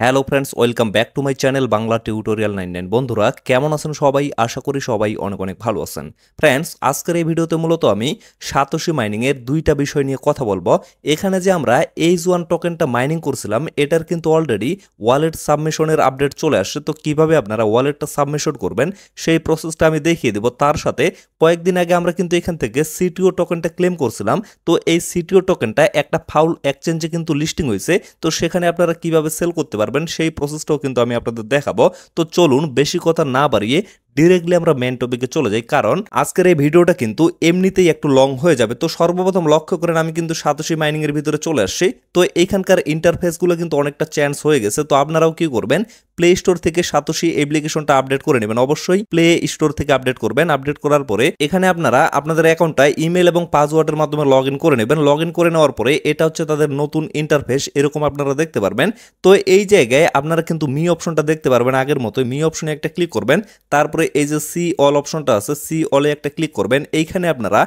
Hello friends, welcome back to my channel Bangla tutorial 99। বন্ধুরা কেমন আছেন সবাই? আশা করি সবাই অনেক অনেক ভালো আছেন। ফ্রেন্ডস, আজকের এই ভিডিওতে মূলত আমি সাতোশি মাইনিংয়ের দুইটা বিষয় নিয়ে কথা বলবো। এখানে যে আমরা H1 টোকেনটা মাইনিং করছিলাম, এটার কিন্তু অলরেডি ওয়ালেট সাবমিশনের আপডেট চলে আসছে। তো কিভাবে আপনারা ওয়ালেটটা সাবমিশন করবেন সেই প্রসেসটা আমি দেখিয়ে দেবো। তার সাথে কয়েকদিন আগে আমরা কিন্তু এখান থেকে সিটিও টোকেনটা ক্লেম করছিলাম। তো এই সিটিও টোকেনটা একটা ফাউল এক্সচেঞ্জে কিন্তু লিস্টিং হয়েছে। তো সেখানে আপনারা কিভাবে সেল করতে পারবেন সেই প্রসেসটাও কিন্তু আমি আপনাদের দেখাবো। তো চলুন বেশি কথা না বাড়িয়ে ডিরেক্টলি আমরা মেন টপিকে চলে যাই, কারণ আজকের এই ভিডিওটা কিন্তু এমনিতেই একটু লং হয়ে যাবে। তো সর্বপ্রথম লক্ষ্য করেন আমি কিন্তু সাতোশি মাইনিং এর ভিতরে চলে আসছি। তো এইখানকার ইন্টারফেসগুলো কিন্তু অনেকটা চেঞ্জ হয়ে গেছে। তো আপনারাও কি করবেন, প্লে স্টোর থেকে সাতোশি অ্যাপ্লিকেশনটা আপডেট করে নেবেন। অবশ্যই প্লে স্টোর থেকে আপডেট করবেন। আপডেট করার পরে এখানে আপনারা আপনাদের অ্যাকাউন্টটা ইমেল এবং পাসওয়ার্ডের মাধ্যমে লগ ইন করে নেবেন। লগ ইন করে নেওয়ার পরে এটা হচ্ছে তাদের নতুন ইন্টারফেস, এরকম আপনারা দেখতে পারবেন। তো এই জায়গায় আপনারা কিন্তু মি অপশনটা দেখতে পারবেন। আগের মতো মি অপশনে একটা ক্লিক করবেন, তারপরে এই যে সি অল অপশনটা আছে, সি অলে একটা ক্লিক করবেন। এইখানে আপনারা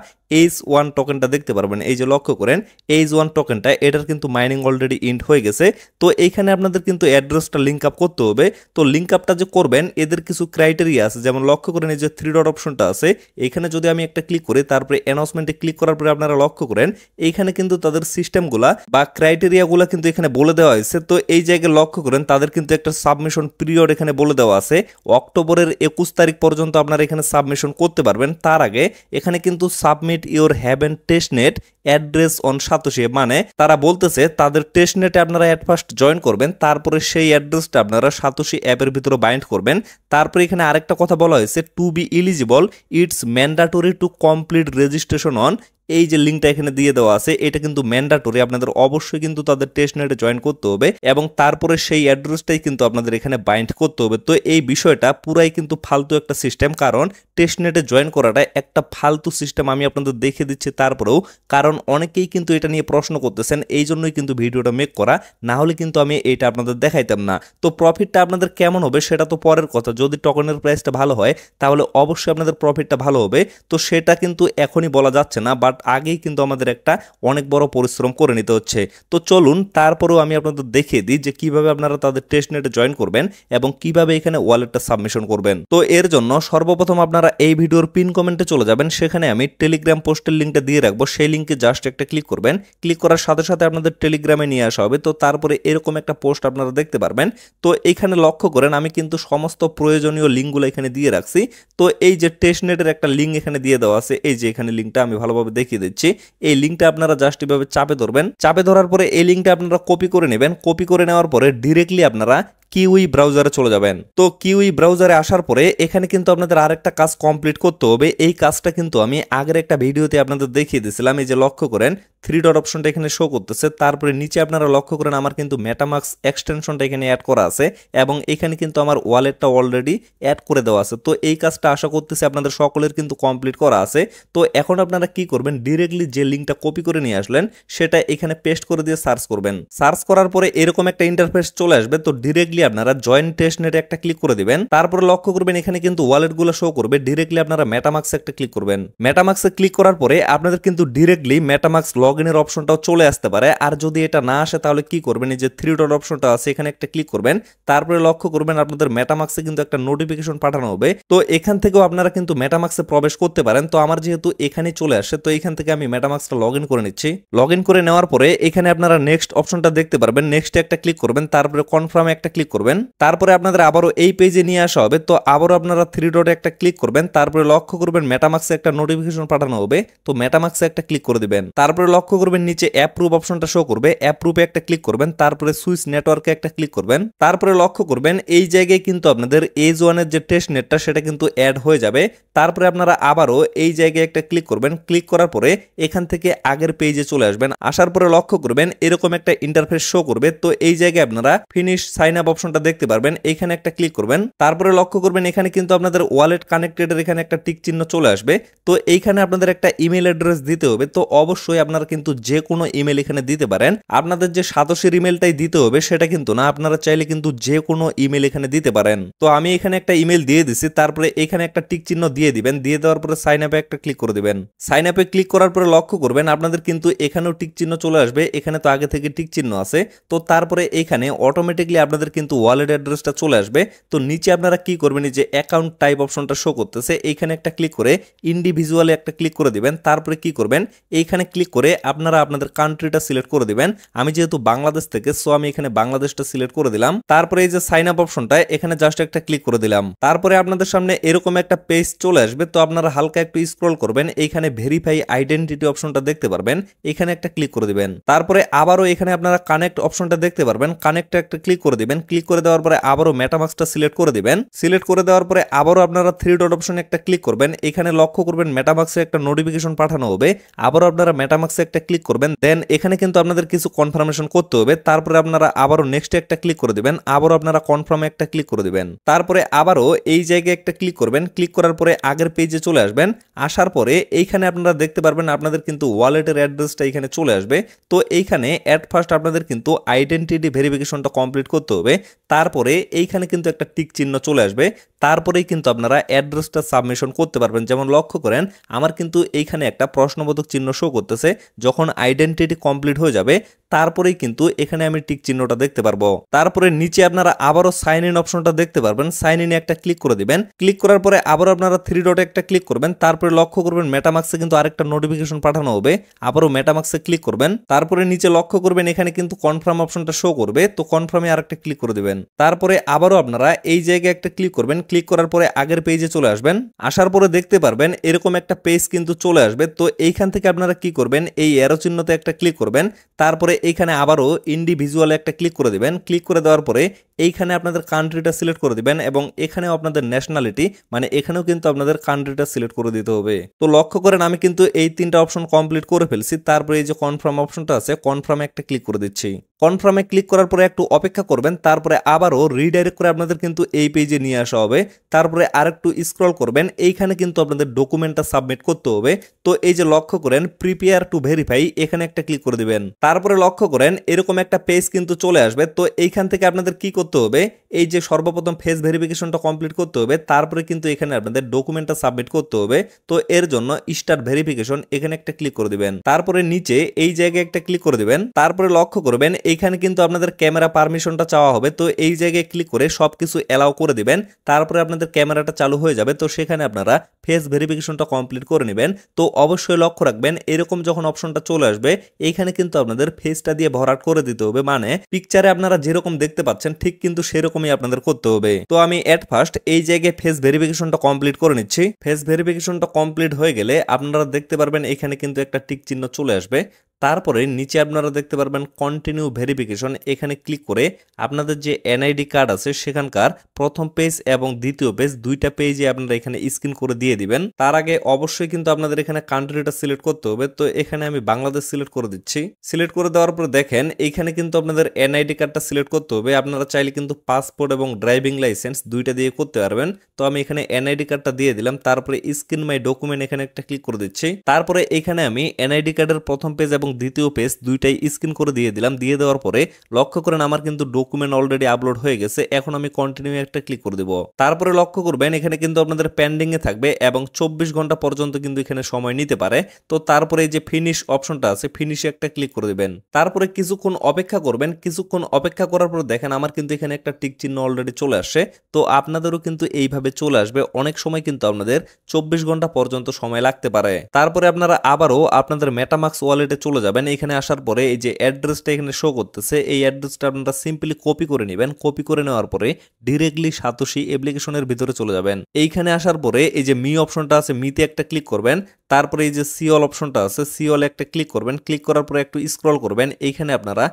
H1 টোকেনটা দেখতে পারবেন। এই যে লক্ষ্য করেন H1 টোকেনটা, এটার কিন্তু মাইনিং অলরেডি ইন্ড হয়ে গেছে। তো এইখানে আপনাদের কিন্তু অ্যাড্রেসটা লিঙ্ক আপ করতে হবে। তো লিঙ্ক আপটা যে করবেন এদের কিছু ক্রাইটেরিয়া আছে, যেমন লক্ষ্য করেন এই যে থ্রি ডট অপশনটা আছে, এইখানে যদি আমি একটা ক্লিক করি, তারপরে অ্যানাউন্সমেন্টে ক্লিক করার পরে আপনারা লক্ষ্য করেন এইখানে কিন্তু তাদের সিস্টেমগুলা বা ক্রাইটেরিয়াগুলো কিন্তু এখানে বলে দেওয়া হয়েছে। তো এই জায়গায় লক্ষ্য করেন তাদের কিন্তু একটা সাবমিশন পিরিয়ড এখানে বলে দেওয়া আছে। অক্টোবরের 21 তারিখ পর্যন্ত আপনারা এখানে সাবমিশন করতে পারবেন। তার আগে এখানে কিন্তু submit your Haven testnet address on Satoshi, মানে তারা বলতেছে তাদের টেস্টনেটে আপনারা অ্যাট ফার্স্ট জয়েন করবেন, তারপরে সেই অ্যাড্রেসটা আপনারা সাতোশি অ্যাপের ভিতরে বাইন্ড করবেন। তারপরে এখানে আরেকটা কথা বলা হয়েছে, to be eligible it's mandatory to complete registration on, এই যে লিঙ্কটা এখানে দিয়ে দেওয়া আছে এটা কিন্তু ম্যান্ডাটরি, আপনাদের অবশ্যই কিন্তু তাদের টেস্টনেটে জয়েন করতে হবে এবং তারপরে সেই অ্যাড্রেসটাই কিন্তু আপনাদের এখানে বাইন্ড করতে হবে। তো এই বিষয়টা পুরাই কিন্তু ফালতু একটা সিস্টেম, কারণ টেস্টনেটে জয়েন করাটা একটা ফালতু সিস্টেম, আমি আপনাদের দেখে দিচ্ছি তারপরেও, কারণ অনেকেই কিন্তু এটা নিয়ে প্রশ্ন করতেছেন, এই জন্যই কিন্তু ভিডিওটা মেক করা, না হলে কিন্তু আমি এটা আপনাদের দেখাইতাম না। তো প্রফিটটা আপনাদের কেমন হবে সেটা তো পরের কথা, যদি টোকেনের প্রাইসটা ভালো হয় তাহলে অবশ্যই আপনাদের প্রফিটটা ভালো হবে। তো সেটা কিন্তু এখনই বলা যাচ্ছে না, বাট আগেই কিন্তু আমাদের একটা অনেক বড় পরিশ্রম করে নিতে হচ্ছে। তো চলুন তারপরেও আমি আপনাদের দেখিয়ে দিই যে কিভাবে আপনারা তাদের টেস্টনেটে জয়েন করবেন এবং কিভাবে এখানে ওয়ালেটটা সাবমিশন করবেন। তো এর জন্য সর্বপ্রথম আপনারা এই ভিডিওর পিন কমেন্টে চলে যাবেন, সেখানে আমি টেলিগ্রাম পোস্টের লিঙ্কটা দিয়ে রাখবো, সেই লিঙ্কে জাস্ট একটা ক্লিক করবেন। ক্লিক করার সাথে সাথে আপনাদের টেলিগ্রামে নিয়ে আসা হবে। তো তারপরে এরকম একটা পোস্ট আপনারা দেখতে পারবেন। তো এখানে লক্ষ্য করেন আমি কিন্তু সমস্ত প্রয়োজনীয় লিঙ্কগুলো এখানে দিয়ে রাখছি। তো এই যে টেস্টনেটের একটা লিঙ্ক এখানে দিয়ে দেওয়া আছে, এই যে এখানে লিঙ্কটা আমি ভালোভাবে দেখিয়ে দিচ্ছি। এই লিঙ্কটা আপনারা জাস্ট এভাবে চাপে ধরবেন। চাপে ধরার পরে এই লিঙ্কটা আপনারা কপি করে নেবেন। কপি করে নেওয়ার পরে ডিরেক্টলি আপনারা কিউই ব্রাউজারে চলে যাবেন। তো কিউই ব্রাউজারে আসার পরে এখানে কিন্তু আপনাদের আরেকটা কাজ কমপ্লিট করতে হবে। এই কাজটা কিন্তু আমি আগের একটা ভিডিওতে আপনাদের দেখিয়ে দিয়েছিলাম। এই যে লক্ষ্য করেন থ্রি ডট অপশনটা এখানে শো করতেছে, তারপরে নিচে আপনারা লক্ষ্য করেন আমার কিন্তু মেটামাক্স এক্সটেনশনটা এখানে অ্যাড করা আছে এবং এখানে কিন্তু আমার ওয়ালেটটা অলরেডি অ্যাড করে দেওয়া আছে। তো এই কাজটা আশা করতেছি আপনাদের সকলের কিন্তু কমপ্লিট করা আছে। তো এখন আপনারা কি করবেন, ডিরেক্টলি যে লিঙ্কটা কপি করে নিয়ে আসলেন সেটা এখানে পেস্ট করে দিয়ে সার্চ করবেন। সার্চ করার পরে এরকম একটা ইন্টারফেস চলে আসবে। তো ডিরেক্টলি আপনারা জয়েন টেস্টনেটে একটা ক্লিক করে দিবেন। তারপরে লক্ষ্য করবেন এখানে কিন্তু ওয়ালেটগুলো শো করবে। ডিরেক্টলি আপনারা মেটামাক্সে একটা ক্লিক করবেন। মেটামাক্সে ক্লিক করার পরে আপনাদের কিন্তু ডিরেক্টলি মেটামাক্স লগইনের অপশনটাও চলে আসতে পারে। আর যদি এটা না আসে তাহলে কি করবেন, এই যে থ্রি ডট অপশনটা আছে এখানে একটা ক্লিক করবেন। তারপরে লক্ষ্য করবেন আপনাদের মেটামাক্সে কিন্তু একটা নোটিফিকেশন পাঠানো হবে। তো এখান থেকেও আপনারা কিন্তু মেটামাক্সে প্রবেশ করতে পারেন। তো আমার যেহেতু এখানে চলে আসে, তো এখান থেকে আমি মেটামাক্সটা লগ ইন করে নিচ্ছি। লগ ইন করে নেওয়ার পরে এখানে আপনারা নেক্সট অপশনটা দেখতে পারবেন। নেক্সটে একটা ক্লিক করবেন, তারপরে কনফার্মে একটা ক্লিক করবেন। তারপরে আপনাদের আবারও এই পেজে নিয়ে আসা হবে। তো আবারও আপনারা থ্রি ডটে একটা ক্লিক করবেন। তারপরে লক্ষ্য করবেন মেটামাক্সে একটা নোটিফিকেশন পাঠানো হবে। তো মেটামাক্সে একটা ক্লিক করে দিবেন। তারপরে লক্ষ্য করবেন নিচে অ্যাপ্রুভ অপশনটা শো করবে, অ্যাপ্রুভে একটা ক্লিক করবেন। তারপরে সুইচ নেটওয়ার্কে একটা ক্লিক করবেন। তারপরে লক্ষ্য করবেন এই জায়গায় কিন্তু আপনাদের H1 এর যে টেস্ট নেটটা সেটা কিন্তু অ্যাড হয়ে যাবে। তারপরে আপনারা আবারও এই জায়গায় একটা ক্লিক করবেন। ক্লিক করার পরে এখান থেকে আগের পেজে চলে আসবেন। আসার পরে লক্ষ্য করবেন এরকম একটা ইন্টারফেস শো করবে। তো এই জায়গায় আপনারা ফিনিশ সাইন আপ অপশনটা দেখতে পারবেন, এখানে একটা ক্লিক করবেন। তারপরে লক্ষ্য করবেন এখানে কিন্তু আপনাদের ওয়ালেট কানেক্টেডের এখানে একটা টিক চিহ্ন চলে আসবে। তো এইখানে আপনাদের একটা ইমেল অ্যাড্রেস দিতে হবে। তো অবশ্যই আপনারা কিন্তু যে কোনো ইমেল এখানে দিতে পারেন। আপনাদের যে সাতোশির ইমেলটাই দিতে হবে সেটা কিন্তু না, আপনারা চাইলে কিন্তু যে কোনো ইমেল এখানে দিতে পারেন। তো আমি এখানে একটা ইমেল দিয়ে দিছি। তারপরে এখানে একটা টিক চিহ্ন দিয়ে দিবেন। দিয়ে দেওয়ার পরে সাইন আপে একটা ক্লিক করে দিবেন। সাইন আপে ক্লিক করার পরে লক্ষ্য করবেন আপনাদের কিন্তু এখানেও টিক চিহ্ন চলে আসবে। এখানে তো আগে থেকে টিক চিহ্ন আছে। তো তারপরে এখানে অটোমেটিকলি আপনাদের কিন্তু কিন্তু ওয়ালেট অ্যাড্রেসটা চলে আসবে। তো নিচে আপনারা কি করবেন, এই যে অ্যাকাউন্ট টাইপ অপশনটা শো করতেছে, এইখানে একটা ক্লিক করে ইন্ডিভিজুয়ালি একটা ক্লিক করে দিবেন। তারপরে কি করবেন, এইখানে ক্লিক করে আপনারা আপনাদের কান্ট্রিটা সিলেক্ট করে দিবেন। আমি যেহেতু বাংলাদেশ থেকে, সো আমি এখানে বাংলাদেশটা সিলেক্ট করে দিলাম। তারপরে এই যে সাইন আপ অপশনটা, এখানে জাস্ট একটা ক্লিক করে দিলাম। তারপরে আপনাদের সামনে এরকম একটা পেজ চলে আসবে। তো আপনারা হালকা একটু স্ক্রল করবেন, এইখানে ভেরিফাই আইডেন্টিটি অপশনটা দেখতে পারবেন, এখানে একটা ক্লিক করে দিবেন। তারপরে আবারও এখানে আপনারা কানেক্ট অপশনটা দেখতে পারবেন, কানেক্টে একটা ক্লিক করে দিবেন। ক্লিক করে দেওয়ার পরে আবারও মেটামাস্কটা সিলেক্ট করে দিবেন। সিলেক্ট করে দেওয়ার পরে আবারও আপনারা থ্রি ডট অপশনে একটা ক্লিক করবেন। এখানে লক্ষ্য করবেন মেটামাস্কে একটা নোটিফিকেশন পাঠানো হবে। আবারও আপনারা মেটামাস্কে একটা ক্লিক করবেন। দেন এখানে কিন্তু আপনাদের কিছু কনফার্মেশন করতে হবে। তারপরে আপনারা আবারও নেক্সটে একটা ক্লিক করে দিবেন। আবারও আপনারা কনফার্মে একটা ক্লিক করে দিবেন। তারপরে আবারও এই জায়গায় একটা ক্লিক করবেন। ক্লিক করার পরে আগের পেজে চলে আসবেন। আসার পরে এইখানে আপনারা দেখতে পারবেন আপনাদের কিন্তু ওয়ালেটের অ্যাড্রেসটা এখানে চলে আসবে। তো এইখানে অ্যাট ফার্স্ট আপনাদের কিন্তু আইডেন্টিটি ভেরিফিকেশনটা কমপ্লিট করতে হবে। তারপরে এইখানে কিন্তু একটা টিক চিহ্ন চলে আসবে। তারপরেই কিন্তু আপনারা অ্যাড্রেসটা সাবমিশন করতে পারবেন। যেমন লক্ষ্য করেন আমার কিন্তু এইখানে একটা প্রশ্নবোধক চিহ্ন শো করতেছে। যখন আইডেন্টিটি কমপ্লিট হয়ে যাবে তারপরেই কিন্তু এখানে আমি টিক চিহ্নটা দেখতে পারবো। তারপরে নিচে আপনারা আবারও সাইন ইন অপশনটা দেখতে পারবেন, সাইন ইনে একটা ক্লিক করে দিবেন। ক্লিক করার পরে আবারও আপনারা থ্রি ডটে একটা ক্লিক করবেন। তারপরে লক্ষ্য করবেন মেটামাক্সে কিন্তু আরেকটা নোটিফিকেশন পাঠানো হবে। আবারও মেটামাক্সে ক্লিক করবেন। তারপরে নিচে লক্ষ্য করবেন এখানে কিন্তু কনফার্ম অপশনটা শো করবে। তো কনফার্মে আরেকটা ক্লিক করে দিবেন। তারপরে আবারও আপনারা এই জায়গায় একটা ক্লিক করবেন। ক্লিক করার পরে আগের পেজে চলে আসবেন। আসার পরে দেখতে পারবেন এরকম একটা পেজ কিন্তু চলে আসবে। তো এইখান থেকে আপনারা কি করবেন, এই অ্যারো চিহ্নতে একটা ক্লিক করবেন। তারপরে এইখানে আবারও ইন্ডিভিজুয়ালে একটা ক্লিক করে দিবেন। ক্লিক করে দেওয়ার পরে এইখানে আপনাদের কান্ট্রিটা সিলেক্ট করে দিবেন এবং এখানেও আপনাদের ন্যাশনালিটি মানে এখানেও কিন্তু আপনাদের কান্ট্রিটা সিলেক্ট করে দিতে হবে। তো লক্ষ্য করেন আমি কিন্তু এই তিনটা অপশন কমপ্লিট করে ফেলছি। তারপরে এই যে কনফার্ম অপশনটা আছে, কনফার্মে একটা ক্লিক করে দিচ্ছি। কনফার্মে ক্লিক করার পরে একটু অপেক্ষা করবেন। তারপরে আবারও রিডাইরেক্ট করে আপনাদের কিন্তু এই পেজে নিয়ে আসা হবে। তারপরে আরেকটু স্ক্রল করবেন, এইখানে কিন্তু আপনাদের ডকুমেন্টটা সাবমিট করতে হবে। তো এই যে লক্ষ্য করেন প্রিপেয়ার টু ভেরিফাই, এখানে একটা ক্লিক করে দিবেন। তারপরে লক্ষ্য করেন এরকম একটা পেজ কিন্তু চলে আসবে। তো এইখান থেকে আপনাদের কি করতে হবে, এই যে সর্বপ্রথম ফেস ভেরিফিকেশনটা কমপ্লিট করতে হবে। তারপরে কিন্তু এখানে আপনাদের ডকুমেন্টটা সাবমিট করতে হবে। তো এর জন্য স্টার্ট ভেরিফিকেশন, এখানে একটা ক্লিক করে দিবেন। তারপরে নিচে এই জায়গায় একটা ক্লিক করে দিবেন। তারপরে লক্ষ্য করবেন এইখানে কিন্তু আপনাদের ক্যামেরা পারমিশনটা চাওয়া হবে। তো এই জায়গায় ক্লিক করে সবকিছু অ্যালাউ করে দিবেন। তারপরে আপনাদের ক্যামেরাটা চালু হয়ে যাবে। তো সেখানে আপনারা ফেস ভেরিফিকেশনটা কমপ্লিট করে নেবেন। তো অবশ্যই লক্ষ্য রাখবেন এরকম যখন অপশনটা চলে আসবে এইখানে কিন্তু আপনাদের ফেসটা দিয়ে ভরাট করে দিতে হবে। মানে পিকচারে আপনারা যেরকম দেখতে পাচ্ছেন ঠিক কিন্তু সেরকমই আপনাদের করতে হবে। তো আমি এট ফার্স্ট এই জায়গায় ফেস ভেরিফিকেশনটা কমপ্লিট করে নিচ্ছি। ফেস ভেরিফিকেশনটা কমপ্লিট হয়ে গেলে আপনারা দেখতে পারবেন এখানে কিন্তু একটা টিক চিহ্ন চলে আসবে। তারপরে নিচে আপনারা দেখতে পারবেন কন্টিনিউ ভেরিফিকেশন, এখানে ক্লিক করে আপনাদের যে এনআইডি কার্ড আছে সেখানকার প্রথম পেজ এবং দ্বিতীয় পেজ দুইটা পেজে আপনারা এখানে স্ক্রিন করে দিয়ে দিবেন। তার আগে অবশ্যই কিন্তু আপনাদের এখানে কান্ট্রিটা সিলেক্ট করতে হবে। তো এখানে আমি বাংলাদেশ সিলেক্ট করে দিচ্ছি। সিলেক্ট করে দেওয়ার পর দেখেন এইখানে কিন্তু আপনাদের এনআইডি কার্ডটা সিলেক্ট করতে হবে। আপনারা চাইলে কিন্তু পাসপোর্ট এবং ড্রাইভিং লাইসেন্স দুইটা দিয়ে করতে পারবেন। তো আমি এখানে এনআইডি কার্ডটা দিয়ে দিলাম। তারপরে স্ক্রিন মাই ডকুমেন্ট এখানে একটা ক্লিক করে দিচ্ছি। তারপরে এখানে আমি এনআইডি কার্ডের প্রথম পেজ এবং দ্বিতীয় পেজ দুইটাই স্ক্রিন করে দিয়ে দিলাম। দিয়ে দেওয়ার পরে লক্ষ্য করেন আমার কিন্তু ডকুমেন্ট অলরেডি আপলোড হয়ে গেছে। এখন আমি কন্টিনিউ একটা ক্লিক করে দেব। তারপরে লক্ষ্য করবেন এখানে কিন্তু আপনাদের পেন্ডিং এ থাকবে এবং 24 ঘন্টা পর্যন্ত কিন্তু এখানে সময় নিতে পারে। তো তারপরে এই যে ফিনিশ অপশনটা আছে ফিনিশে একটা ক্লিক করে দিবেন। তারপরে কিছুক্ষণ অপেক্ষা করবেন। কিছুক্ষণ অপেক্ষা করার পর দেখেন আমার কিন্তু এখানে একটা টিক চিহ্ন অলরেডি চলে আসছে। তো আপনাদেরও কিন্তু এইভাবে চলে আসবে। অনেক সময় কিন্তু আপনাদের 24 ঘন্টা পর্যন্ত সময় লাগতে পারে। তারপরে আপনারা আবারও আপনাদের মেটামাক্স ওয়ালেটে চলে যাবেন। এখানে আসার পরে এই যে অ্যাড্রেসটা এখানে শো করতেছে এই অ্যাড্রেসটা আপনারা সিম্পলি কপি করে নেবেন। কপি করে নেওয়ার পরে ডিরেক্টলি সাতোশি অ্যাপ্লিকেশনের ভিতরে চলে যাবেন। এইখানে আসার পরে এই যে মি অপশনটা আছে মিতে একটা ক্লিক করবেন। তারপরে এই যে সিওল অপশনটা আছে সিওল একটা ক্লিক করবেন। ক্লিক করার পরে একটু স্ক্রল করবেন। এইখানে আপনারা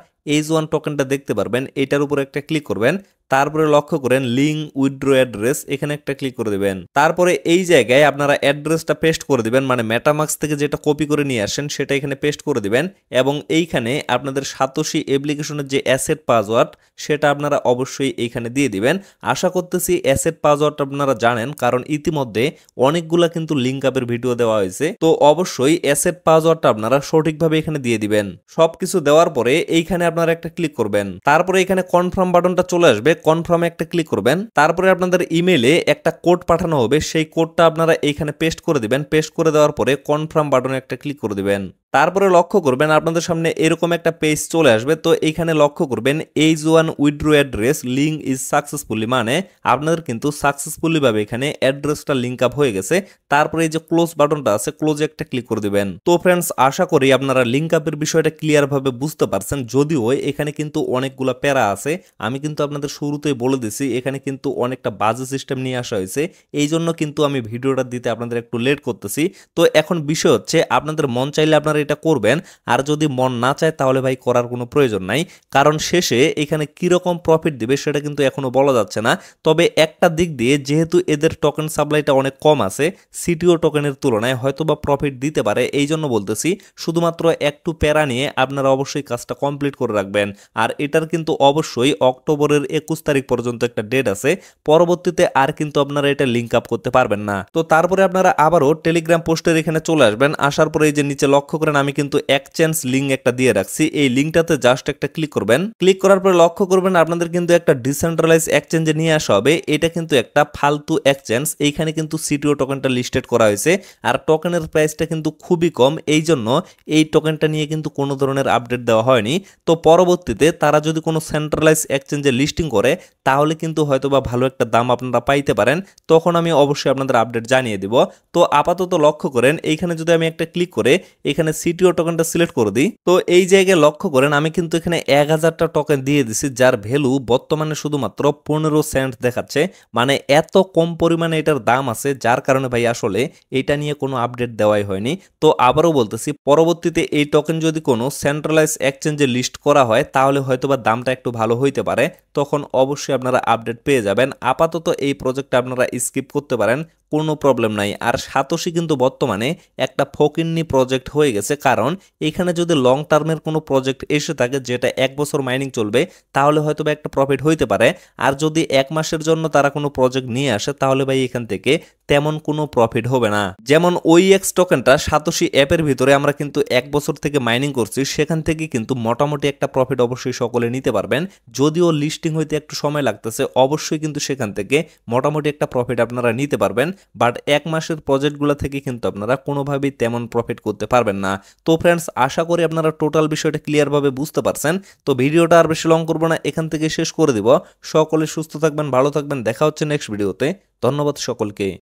H1 টোকেনটা দেখতে পারবেন, এটার উপর একটা ক্লিক করবেন। তারপরে লক্ষ্য করেন লিঙ্ক উইথড্র অ্যাড্রেস, এখানে একটা ক্লিক করে দিবেন। তারপরে এই জায়গায় আপনারা অ্যাড্রেসটা পেস্ট করে দিবেন, মানে মেটামাক্স থেকে যেটা কপি করে নিয়ে আসেন সেটা এখানে পেস্ট করে দিবেন। এবং এইখানে আপনাদের সাতোশি অ্যাপ্লিকেশনের যে অ্যাসেট পাসওয়ার্ড সেটা আপনারা অবশ্যই এইখানে দিয়ে দিবেন। আশা করতেছি অ্যাসেট পাসওয়ার্ড আপনারা জানেন, কারণ ইতিমধ্যে অনেকগুলা কিন্তু লিঙ্ক আপের ভিডিও দেওয়া হয়েছে। তো অবশ্যই অ্যাসেট পাসওয়ার্ডটা আপনারা সঠিকভাবে এখানে দিয়ে দিবেন। সবকিছু দেওয়ার পরে এইখানে আপনারা একটা ক্লিক করবেন। তারপরে এখানে কনফার্ম বাটনটা চলে আসবে, কনফার্মে একটা ক্লিক করবেন। তারপরে আপনাদের ইমেইলে একটা কোড পাঠানো হবে, সেই কোডটা আপনারা এইখানে পেস্ট করে দিবেন। পেস্ট করে দেওয়ার পরে কনফার্ম বাটনে একটা ক্লিক করে দিবেন। তারপরে লক্ষ্য করবেন আপনাদের সামনে এরকম একটা পেজ চলে আসবে। তো এইখানে লক্ষ্য করবেন H1 withdraw address link is successfully, মানে আপনাদের কিন্তু সাকসেসফুলি ভাবে এখানে অ্যাড্রেসটা লিঙ্ক আপ হয়ে গেছে। তারপরে এই যে ক্লোজ বাটনটা আছে, ক্লোজে একটা ক্লিক করে দিবেন। তো ফ্রেন্ডস, আশা করি আপনারা লিঙ্ক আপের বিষয়টা ক্লিয়ার ভাবে বুঝতে পারছেন। যদিও এখানে কিন্তু অনেকগুলো প্যারা আছে, আমি কিন্তু আপনাদের শুরুতেই বলে দিছি এখানে কিন্তু অনেকটা বাজে সিস্টেম নিয়ে আসা হয়েছে, এই জন্য কিন্তু আমি ভিডিওটা দিতে আপনাদের একটু লেট করতেছি। তো এখন বিষয় হচ্ছে আপনাদের মন চাইলে আপনারা এটা করবেন, আর যদি মন না চায় তাহলে ভাই করার কোনো প্রয়োজন নাই। কারণ শেষে এখানে কিরকম প্রফিট দিবে সেটা কিন্তু এখনো বলা যাচ্ছে না। তবে একটা দিক দিয়ে যেহেতু এদের টোকেন সাপ্লাইটা অনেক কম আছে সিটিও টোকেনের তুলনায়, হয়তোবা প্রফিট দিতে পারে, এই জন্য বলতেছি শুধুমাত্র একটু প্যারা নিয়ে আপনারা অবশ্যই কাজটা কমপ্লিট করে রাখবেন। আর এটার কিন্তু অবশ্যই অক্টোবরের 21 তারিখ পর্যন্ত একটা ডেট আছে, পরবর্তীতে আর কিন্তু আপনারা এটা লিঙ্ক আপ করতে পারবেন না। তো তারপরে আপনারা আবারও টেলিগ্রাম পোস্টের এখানে চলে আসবেন। আসার পরে এই যে নিচে লক্ষ্য করেন আমি কিন্তু এক্সচেঞ্জ লিঙ্ক একটা দিয়ে রাখছি, এই লিঙ্কটাতে জাস্ট একটা ক্লিক করবেন। ক্লিক করার পরে লক্ষ্য করবেন আপনাদের কিন্তু একটা ডিসেন্ট্রালাইজ এক্সচেঞ্জে নিয়ে আসা হবে। এটা কিন্তু একটা ফালতু এক্সচেঞ্জ, এইখানে কিন্তু সিটিও টোকেনটা লিস্টেড করা হয়েছে আর টোকেনের প্রাইসটা কিন্তু খুবই কম, এই জন্য এই টোকেনটা নিয়ে কিন্তু কোনো ধরনের আপডেট দেওয়া হয়নি। তো পরবর্তীতে তারা যদি কোনো সেন্ট্রালাইজ এক্সচেঞ্জে লিস্টিং করে তাহলে কিন্তু হয়তোবা ভালো একটা দাম আপনারা পাইতে পারেন, তখন আমি অবশ্যই আপনাদের আপডেট জানিয়ে দিব। তো আপাতত লক্ষ্য করেন এইখানে যদি আমি একটা ক্লিক করে এখানে সিটিও টোকেনটা সিলেক্ট করে দিই, তো এই জায়গায় লক্ষ্য করেন আমি কিন্তু এখানে 1000টা টোকেন দিয়ে দিছি, যার ভ্যালু বর্তমানে শুধুমাত্র 15 সেন্ট দেখাচ্ছে। মানে এত কম পরিমাণে এটার দাম আছে, যার কারণে ভাই আসলে এটা নিয়ে কোনো আপডেট দেওয়াই হয়নি। তো আবারও বলতেছি পরবর্তীতে এই টোকেন যদি কোনো সেন্ট্রালাইজ এক্সচেঞ্জে লিস্ট করা হয় তাহলে হয়তোবা দামটা একটু ভালো হইতে পারে, তখন অবশ্যই আপনারা আপডেট পেয়ে যাবেন। আপাতত এই প্রজেক্টটা আপনারা স্কিপ করতে পারেন, কোনো প্রবলেম নাই। আর সাতোশি কিন্তু বর্তমানে একটা ফকিন্নি প্রজেক্ট হয়ে গেছে, কারণ এখানে যদি লং টার্মের কোনো প্রজেক্ট এসে থাকে যেটা 1 বছর মাইনিং চলবে তাহলে হয়তো বা একটা প্রফিট হইতে পারে, আর যদি 1 মাসের জন্য তারা কোনো প্রজেক্ট নিয়ে আসে তাহলে ভাই এখান থেকে তেমন কোনো প্রফিট হবে না। যেমন OEX টোকেনটা সাতোশি অ্যাপের ভিতরে আমরা কিন্তু 1 বছর থেকে মাইনিং করছি, সেখান থেকে কিন্তু মোটামুটি একটা প্রফিট অবশ্যই সকলে নিতে পারবেন। যদিও লিস্টিং হইতে একটু সময় লাগতেছে, অবশ্যই কিন্তু সেখান থেকে মোটামুটি একটা প্রফিট আপনারা নিতে পারবেন। বাট 1 মাসের প্রজেক্টগুলো থেকে কিন্তু আপনারা কোনোভাবেই তেমন প্রফিট করতে পারবেন না। তো ফ্রেন্ডস, আশা করি আপনারা টোটাল বিষয়টা ক্লিয়ারভাবে বুঝতে পারছেন। তো ভিডিওটা আর বেশি লং করবো না, এখান থেকে শেষ করে দিব। সকলে সুস্থ থাকবেন, ভালো থাকবেন, দেখা হচ্ছে নেক্সট ভিডিওতে। ধন্যবাদ সকলকে।